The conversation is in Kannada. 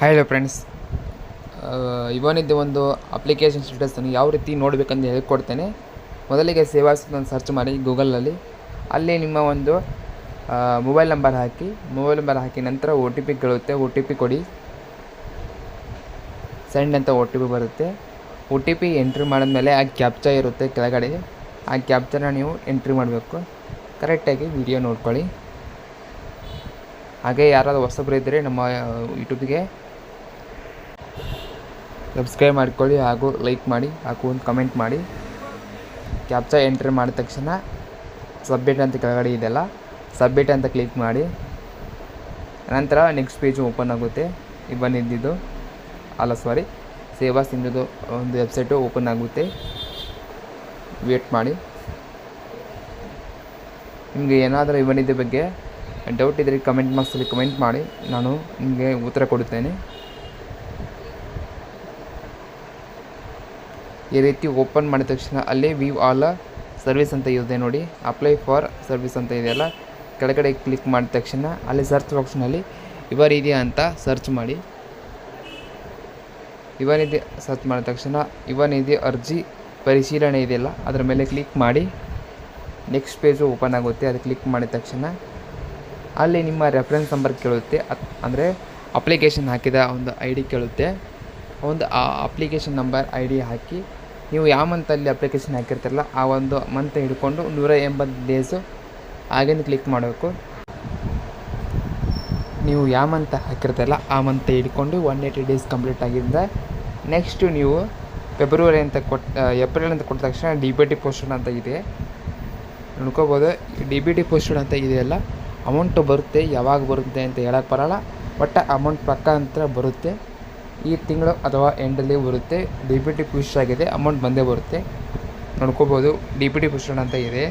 ಹಲೋ ಫ್ರೆಂಡ್ಸ್, ಇವನಿದ್ದು ಒಂದು ಅಪ್ಲಿಕೇಶನ್ ಸ್ಟೇಟಸನ್ನು ಯಾವ ರೀತಿ ನೋಡಬೇಕಂತ ಹೇಳ್ಕೊಡ್ತೇನೆ. ಮೊದಲಿಗೆ ಸೇವಾಸ್ ಅಂತ ಸರ್ಚ್ ಮಾಡಿ ಗೂಗಲಲ್ಲಿ. ಅಲ್ಲಿ ನಿಮ್ಮ ಒಂದು ಮೊಬೈಲ್ ನಂಬರ್ ಹಾಕಿ ನಂತರ ಒ ಟಿ ಪಿ ಕೇಳುತ್ತೆ. ಒ ಟಿ ಪಿ ಕೊಡಿ. ಸೆಂಡ್ ಅಂತ ಒ ಟಿ ಪಿ ಬರುತ್ತೆ. ಒ ಟಿ ಪಿ ಎಂಟ್ರಿ ಮಾಡಿದ್ಮೇಲೆ ಆ ಕ್ಯಾಪ್ಚಾ ಇರುತ್ತೆ ಕೆಳಗಡೆ. ಆ ಕ್ಯಾಪ್ಚಾನ ನೀವು ಎಂಟ್ರಿ ಮಾಡಬೇಕು. ಕರೆಕ್ಟಾಗಿ ವಿಡಿಯೋ ನೋಡ್ಕೊಳ್ಳಿ. ಹಾಗೆ ಯಾರಾದರೂ ಹೊಸಬರು ಇದ್ದರೆ ನಮ್ಮ ಯೂಟ್ಯೂಬ್ಗೆ ಸಬ್ಸ್ಕ್ರೈಬ್ ಮಾಡ್ಕೊಳ್ಳಿ, ಹಾಗೂ ಲೈಕ್ ಮಾಡಿ, ಹಾಗೂ ಒಂದು ಕಮೆಂಟ್ ಮಾಡಿ. ಕ್ಯಾಪ್ಚಾ ಎಂಟ್ರಿ ಮಾಡಿದ ತಕ್ಷಣ ಸಬ್ಮಿಟ್ ಅಂತ ಕೆಳಗಡೆ ಇದೆಯಲ್ಲ, ಸಬ್ಮಿಟ್ ಅಂತ ಕ್ಲಿಕ್ ಮಾಡಿ. ನಂತರ ನೆಕ್ಸ್ಟ್ ಪೇಜು ಓಪನ್ ಆಗುತ್ತೆ. ಸೇವಾಸ್ ಇಂದು ಒಂದು ವೆಬ್ಸೈಟು ಓಪನ್ ಆಗುತ್ತೆ. ವೇಟ್ ಮಾಡಿ. ನಿಮಗೆ ಏನಾದರೂ ಇವನಿದ್ದ ಬಗ್ಗೆ ಡೌಟ್ ಇದ್ದರೆ ಕಮೆಂಟ್ ಬಾಕ್ಸಲ್ಲಿ ಕಮೆಂಟ್ ಮಾಡಿ, ನಾನು ನಿಮಗೆ ಉತ್ತರ ಕೊಡುತ್ತೇನೆ. ಈ ರೀತಿ ಓಪನ್ ಮಾಡಿದ ತಕ್ಷಣ ಅಲ್ಲಿ ವ್ಯೂ ಆಲ್ ಸರ್ವಿಸ್ ಅಂತ ಇದೆ ನೋಡಿ, ಅಪ್ಲೈ ಫಾರ್ ಸರ್ವಿಸ್ ಅಂತ ಇದೆಯಲ್ಲ, ಕೆಳಗಡೆ ಕ್ಲಿಕ್ ಮಾಡಿದ ತಕ್ಷಣ ಅಲ್ಲಿ ಸರ್ಚ್ ಬಾಕ್ಸ್ನಲ್ಲಿ ಇವನಿದೆಯಾ ಅಂತ ಸರ್ಚ್ ಮಾಡಿ. ಇವನಿದೆ ಸರ್ಚ್ ಮಾಡಿದ ತಕ್ಷಣ ಇವನಿದೆ ಅರ್ಜಿ ಪರಿಶೀಲನೆ ಇದೆಯಲ್ಲ, ಅದರ ಮೇಲೆ ಕ್ಲಿಕ್ ಮಾಡಿ. ನೆಕ್ಸ್ಟ್ ಪೇಜು ಓಪನ್ ಆಗುತ್ತೆ. ಅದು ಕ್ಲಿಕ್ ಮಾಡಿದ ತಕ್ಷಣ ಅಲ್ಲಿ ನಿಮ್ಮ ರೆಫರೆನ್ಸ್ ನಂಬರ್ ಕೇಳುತ್ತೆ, ಅಂದರೆ ಅಪ್ಲಿಕೇಶನ್ ಹಾಕಿದ ಒಂದು ಐ ಡಿ ಕೇಳುತ್ತೆ. ಒಂದು ಆ ಅಪ್ಲಿಕೇಶನ್ ನಂಬರ್ ಐ ಡಿ ಹಾಕಿ, ನೀವು ಯಾವ ಮಂತಲ್ಲಿ ಅಪ್ಲಿಕೇಶನ್ ಹಾಕಿರ್ತಾರಲ್ಲ ಆ ಒಂದು ಮಂತ್ ಹಿಡ್ಕೊಂಡು 180 ಡೇಸು ಹಾಗೇನು ಕ್ಲಿಕ್ ಮಾಡಬೇಕು. ನೀವು ಯಾವ ಮಂತ್ ಹಾಕಿರ್ತಾರಲ್ಲ ಆ ಮಂತ್ ಹಿಡ್ಕೊಂಡು 180 ಡೇಸ್ ಕಂಪ್ಲೀಟ್ ಆಗಿದ್ದ ನೆಕ್ಸ್ಟು ನೀವು ಏಪ್ರಿಲ್ ಅಂತ ಕೊಟ್ಟ ತಕ್ಷಣ ಡಿ ಬಿ ಟಿ ಪೋಸ್ಟೆಡ್ ಅಂತ ಇದೆ ನೋಡ್ಕೋಬೋದು. ಡಿ ಬಿ ಟಿ ಪೋಸ್ಟೆಡ್ ಅಂತ ಇದೆಯಲ್ಲ, ಅಮೌಂಟು ಬರುತ್ತೆ. ಯಾವಾಗ ಬರುತ್ತೆ ಅಂತ ಹೇಳಕ್ಕೆ ಬರೋಲ್ಲ, ಬಟ್ ಅಮೌಂಟ್ ಪಕ್ಕ ಅಂತ ಬರುತ್ತೆ. ಈ ತಿಂಗಳು ಅಥವಾ ಎಂಡಲ್ಲಿ ಬರುತ್ತೆ. ಡಿ ಬಿ ಟಿ ಪುಷ್ ಆಗಿದೆ, ಅಮೌಂಟ್ ಬಂದೇ ಬರುತ್ತೆ. ನೋಡ್ಕೋಬೋದು. ಡಿ ಬಿ ಟಿ ಪೋಸ್ಟೆಡ್ ಅಂತ ಇದೆ.